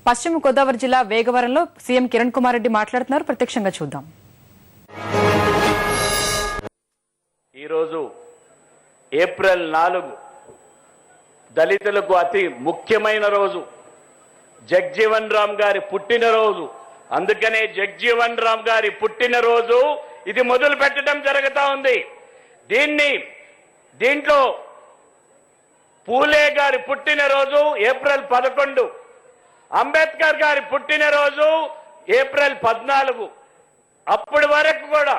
పశ్చిమ గోదావరి జిల్లా వేగవరంలో సీఎం కిరణ్ కుమార్ రెడ్డి మాట్లాడుతున్నారు. ప్రత్యక్షంగా చూద్దాం. ఈరోజు ఏప్రిల్ 4 దళితులకు అతి ముఖ్యమైన రోజు. జగ్జీవన్ రామ్ గారి పుట్టినరోజు. అందుకనే జగ్జీవన్ రామ్ గారి పుట్టినరోజు ఇది మొదలు పెట్టడం జరుగుతా ఉంది. దీంట్లో పూలే గారి పుట్టినరోజు ఏప్రిల్ 11, అంబేద్కర్ గారి పుట్టినరోజు ఏప్రిల్ 14. అప్పటి వరకు కూడా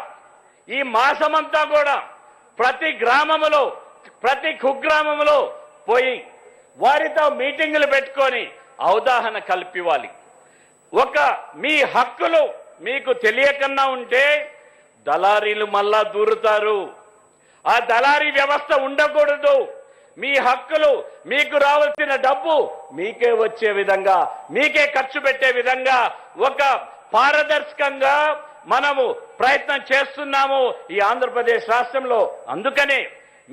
ఈ మాసమంతా కూడా ప్రతి గ్రామంలో, ప్రతి కుగ్రామంలో పోయి వారితో మీటింగులు పెట్టుకొని అవగాహన కల్పివ్వాలి. మీ హక్కులు మీకు తెలియకన్నా ఉంటే దళారీలు మళ్ళా దూరుతారు. ఆ దళారీ వ్యవస్థ ఉండకూడదు. మీ హక్కులు, మీకు రావాల్సిన డబ్బు మీకే వచ్చే విధంగా, మీకే ఖర్చు పెట్టే విధంగా ఒక పారదర్శకంగా మనము ప్రయత్నం చేస్తున్నాము ఈ ఆంధ్రప్రదేశ్ రాష్ట్రంలో. అందుకనే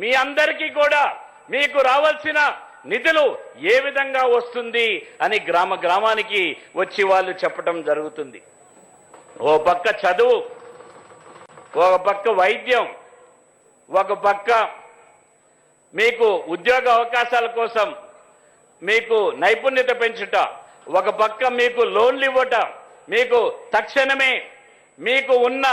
మీ అందరికీ కూడా మీకు రావాల్సిన నిధులు ఏ విధంగా వస్తుంది అని గ్రామానికి వచ్చి వాళ్ళు చెప్పడం జరుగుతుంది. ఓ పక్క చదువు, ఒక పక్క వైద్యం, ఒక పక్క మీకు ఉద్యోగ అవకాశాల కోసం మీకు నైపుణ్యత పెంచుట, ఒక పక్క మీకు లోన్లు ఇవ్వట, మీకు తక్షణమే మీకు ఉన్న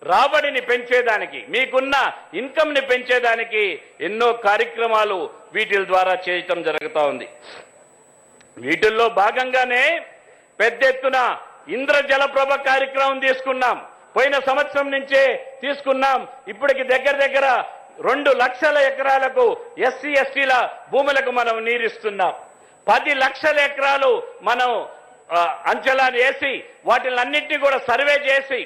రాబడిని పెంచేదానికి, మీకున్న ఇన్కమ్ని పెంచేదానికి ఎన్నో కార్యక్రమాలు వీటి ద్వారా చేయటం జరుగుతూ ఉంది. వీటిల్లో భాగంగానే పెద్ద ఎత్తున ఇంద్రజలప్రభ కార్యక్రమం తీసుకున్నాం. పోయిన సంవత్సరం నుంచే తీసుకున్నాం. ఇప్పటికి దగ్గర 2 లక్షల ఎకరాలకు ఎస్సీ ఎస్టీల భూములకు మనం నీరిస్తున్నాం. 10 లక్షల ఎకరాలు మనం అంచనాలు వేసి వాటిలన్నింటినీ కూడా సర్వే చేసి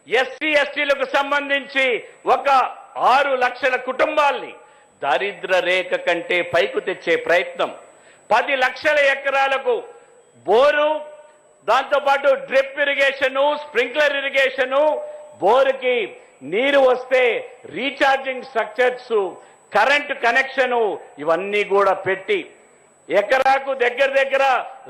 ఎస్సీ ఎస్టీలకు సంబంధించి ఒక 6 లక్షల కుటుంబాల్ని దారిద్ర రేఖ కంటే పైకి తెచ్చే ప్రయత్నం. 10 లక్షల ఎకరాలకు బోరు, దాంతోపాటు డ్రిప్ ఇరిగేషను, స్ప్రింక్లర్ ఇరిగేషను, బోరుకి నీరు వస్తే రీఛార్జింగ్ స్ట్రక్చర్స్, కరెంటు కనెక్షను ఇవన్నీ కూడా పెట్టి ఎకరాకు దగ్గర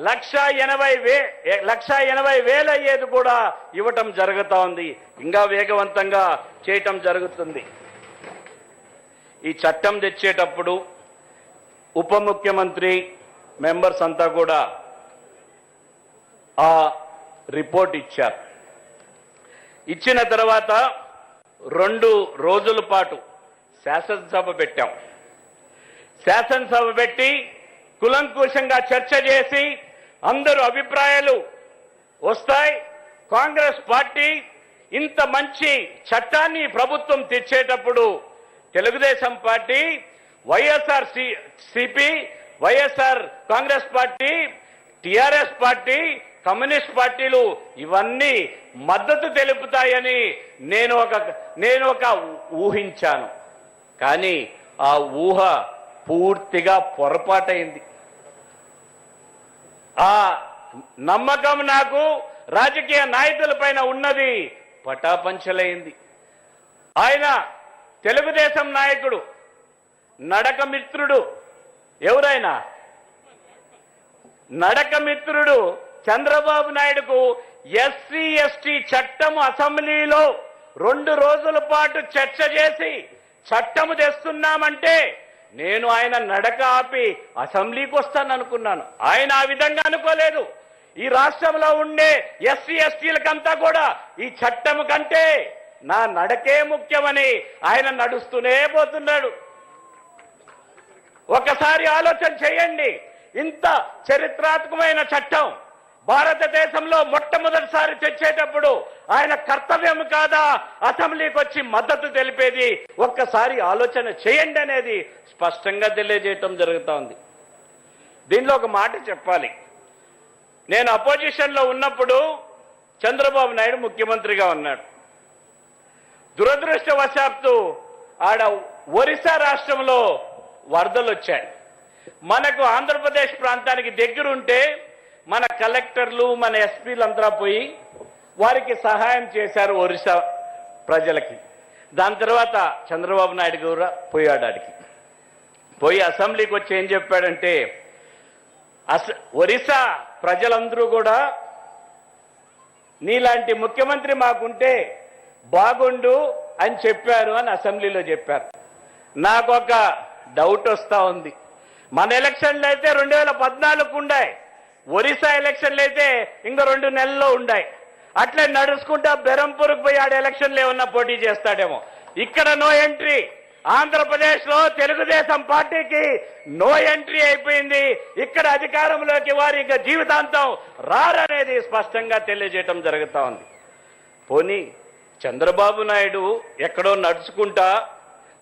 1,80,000 అయ్యేది కూడా ఇవ్వటం జరుగుతూ ఉంది. ఇంకా వేగవంతంగా చేయటం జరుగుతుంది. ఈ చట్టం తెచ్చేటప్పుడు ఉప ముఖ్యమంత్రి మెంబర్స్ అంతా కూడా ఆ రిపోర్ట్ ఇచ్చారు. ఇచ్చిన తర్వాత 2 రోజుల పాటు శాసనసభ పెట్టాం. శాసనసభ పెట్టి కులంకుశంగా చర్చ చేసి అందరూ అభిప్రాయాలు వస్తాయి. కాంగ్రెస్ పార్టీ ఇంత మంచి చట్టాన్ని ప్రభుత్వం తెచ్చేటప్పుడు Telugu Desam party, YSRCP, YSR Congress party, TRS party, communist పార్టీలు ఇవన్నీ మద్దతు తెలుపుతాయని నేను ఒక ఊహించాను. కానీ ఆ ఊహ పూర్తిగా పొరపాటైంది. ఆ నమ్మకం నాకు రాజకీయ నాయకులపైన ఉన్నది పటాపంచలైంది. ఆయన తెలుగుదేశం నాయకుడు, నడక మిత్రుడు, ఎవరైనా నడక మిత్రుడు చంద్రబాబు నాయుడుకు ఎస్సీ ఎస్టీ చట్టం అసెంబ్లీలో 2 రోజుల పాటు చర్చ చేసి చట్టము తెస్తున్నామంటే నేను ఆయన నడక ఆపి అసెంబ్లీకి వస్తాననుకున్నాను. ఆయన ఆ విధంగా అనుకోలేదు. ఈ రాష్ట్రంలో ఉండే ఎస్సీ ఎస్టీలకంతా కూడా ఈ చట్టం కంటే నా నడకే ముఖ్యమని ఆయన నడుస్తూనే పోతున్నాడు. ఒకసారి ఆలోచన చేయండి. ఇంత చరిత్రాత్మకమైన చట్టం భారతదేశంలో మొట్టమొదటిసారి తెచ్చేటప్పుడు ఆయన కర్తవ్యం కాదా అసెంబ్లీకి వచ్చి మద్దతు తెలిపేది? ఒక్కసారి ఆలోచన చేయండి అనేది స్పష్టంగా తెలియజేయటం జరుగుతోంది. దీనిలో ఒక మాట చెప్పాలి. నేను అపోజిషన్లో ఉన్నప్పుడు చంద్రబాబు నాయుడు ముఖ్యమంత్రిగా ఉన్నాడు. దురదృష్టవశాత్తు ఆడ ఒరిస్సా రాష్ట్రంలో వరదలు వచ్చాయి. మనకు ఆంధ్రప్రదేశ్ ప్రాంతానికి దగ్గరుంటే మన కలెక్టర్లు, మన ఎస్పీలంతా పోయి వారికి సహాయం చేశారు ఒరిస్సా ప్రజలకి. దాని తర్వాత చంద్రబాబు నాయుడు కూడా పోయాడు. ఆడికి పోయి అసెంబ్లీకి వచ్చి ఏం చెప్పాడంటే, ఒరిస్సా ప్రజలందరూ కూడా నీలాంటి ముఖ్యమంత్రి మాకుంటే బాగుండు అని చెప్పారు అని అసెంబ్లీలో చెప్పారు. నాకు ఒక డౌట్ వస్తా ఉంది. మన ఎలక్షన్లు అయితే 2014 ఉండాయి, ఒరిస్సా ఎలక్షన్లు అయితే ఇంకో 2 నెలల్లో ఉండాయి. అట్లే నడుచుకుంటా బెరంపూర్కి పోయి ఆడ ఎలక్షన్లు ఏమన్నా పోటీ చేస్తాడేమో. ఇక్కడ నో ఎంట్రీ. ఆంధ్రప్రదేశ్ లో తెలుగుదేశం పార్టీకి నో ఎంట్రీ అయిపోయింది. ఇక్కడ అధికారంలోకి వారు ఇక జీవితాంతం రారనేది స్పష్టంగా తెలియజేయటం జరుగుతా ఉంది. పోనీ చంద్రబాబు నాయుడు ఎక్కడో నడుచుకుంటా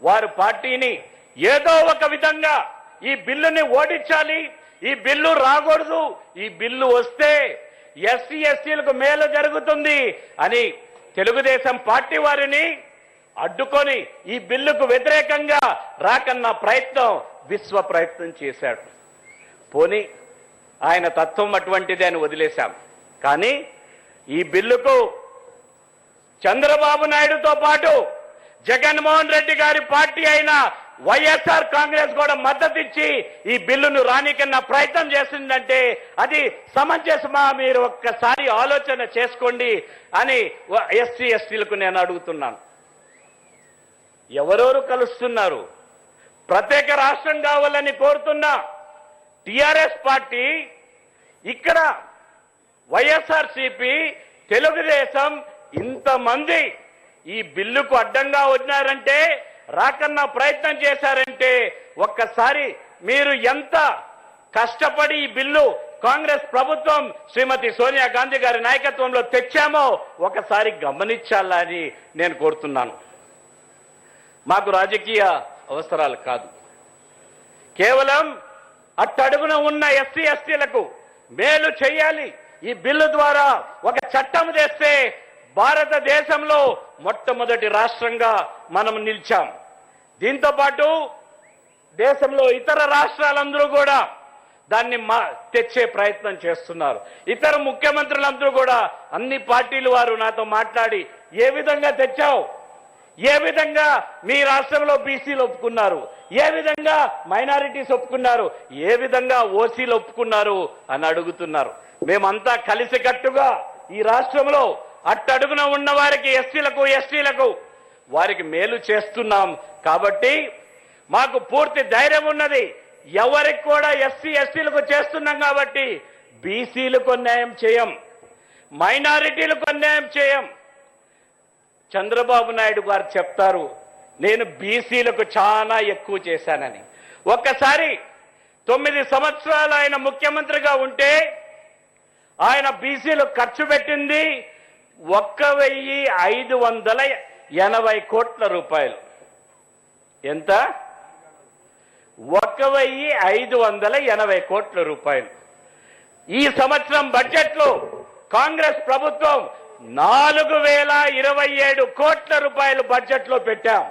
వారి పార్టీని ఏదో ఒక విధంగా ఈ బిల్లుని ఓడించాలి, ఈ బిల్లు రాకూడదు, ఈ బిల్లు వస్తే ఎస్సీ ఎస్టీలకు మేలు జరుగుతుంది అని తెలుగుదేశం పార్టీ వారిని అడ్డుకొని ఈ బిల్లుకు వ్యతిరేకంగా రాకన్న ప్రయత్నం విశ్వ ప్రయత్నం చేశాడు. పోనీ ఆయన తత్వం అటువంటిది అని వదిలేశాం. కానీ ఈ బిల్లుకు చంద్రబాబు నాయుడుతో పాటు జగన్మోహన్ రెడ్డి గారి పార్టీ అయిన వైఎస్ఆర్ కాంగ్రెస్ కూడా మద్దతు ఇచ్చి ఈ బిల్లును రానికన్నా ప్రయత్నం చేసిందంటే అది సమంజసమా? మీరు ఒక్కసారి ఆలోచన చేసుకోండి అని ఎస్సీ ఎస్టీలకు నేను అడుగుతున్నాను. ఎవరెవరు కలుస్తున్నారు? ప్రత్యేక రాష్ట్రం కావాలని కోరుతున్న టిఆర్ఎస్ పార్టీ, ఇక్కడ వైఎస్ఆర్సీపీ, తెలుగుదేశం ఇంతమంది ఈ బిల్లుకు అడ్డంగా ఉన్నారంటే, రాకన్నా ప్రయత్నం చేశారంటే ఒక్కసారి మీరు ఎంత కష్టపడి ఈ బిల్లు కాంగ్రెస్ ప్రభుత్వం శ్రీమతి సోనియా గాంధీ గారి నాయకత్వంలో తెచ్చామో ఒకసారి గమనించాలని నేను కోరుతున్నాను. మాకు రాజకీయ అవసరాలు కాదు, కేవలం అట్టడుగున ఉన్న ఎస్సీ ఎస్టీలకు మేలు చేయాలి. ఈ బిల్లు ద్వారా ఒక చట్టం తెస్తే భారతదేశంలో మొట్టమొదటి రాష్ట్రంగా మనం నిలిచాం. దీంతో పాటు దేశంలో ఇతర రాష్ట్రాలందరూ కూడా దాన్ని తెచ్చే ప్రయత్నం చేస్తున్నారు. ఇతర ముఖ్యమంత్రులందరూ కూడా అన్ని పార్టీలు వారు నాతో మాట్లాడి ఏ విధంగా తెచ్చావు, ఏ విధంగా మీ రాష్ట్రంలో బీసీలు ఒప్పుకున్నారు, ఏ విధంగా మైనారిటీస్ ఒప్పుకున్నారు, ఏ విధంగా ఓసీలు ఒప్పుకున్నారు అని అడుగుతున్నారు. మేమంతా కలిసికట్టుగా ఈ రాష్ట్రంలో అట్టడుగున ఉన్న వారికి, ఎస్సీలకు ఎస్టీలకు వారికి మేలు చేస్తున్నాం. కాబట్టి మాకు పూర్తి ధైర్యం ఉన్నది. ఎవరికి కూడా ఎస్సీ ఎస్టీలకు చేస్తున్నాం కాబట్టి బీసీలకు అన్యాయం చేయం, మైనారిటీలకు అన్యాయం చేయం. చంద్రబాబు నాయుడు గారు చెప్తారు నేను బీసీలకు చాలా ఎక్కువ చేశానని. ఒక్కసారి 9 సంవత్సరాలు ఆయన ముఖ్యమంత్రిగా ఉంటే ఆయన బీసీలకు ఖర్చు పెట్టింది 1,580 కోట్ల రూపాయలు. ఎంత? 1,580 కోట్ల రూపాయలు. ఈ సంవత్సరం బడ్జెట్లో కాంగ్రెస్ ప్రభుత్వం 4,027 కోట్ల రూపాయలు బడ్జెట్లో పెట్టాం.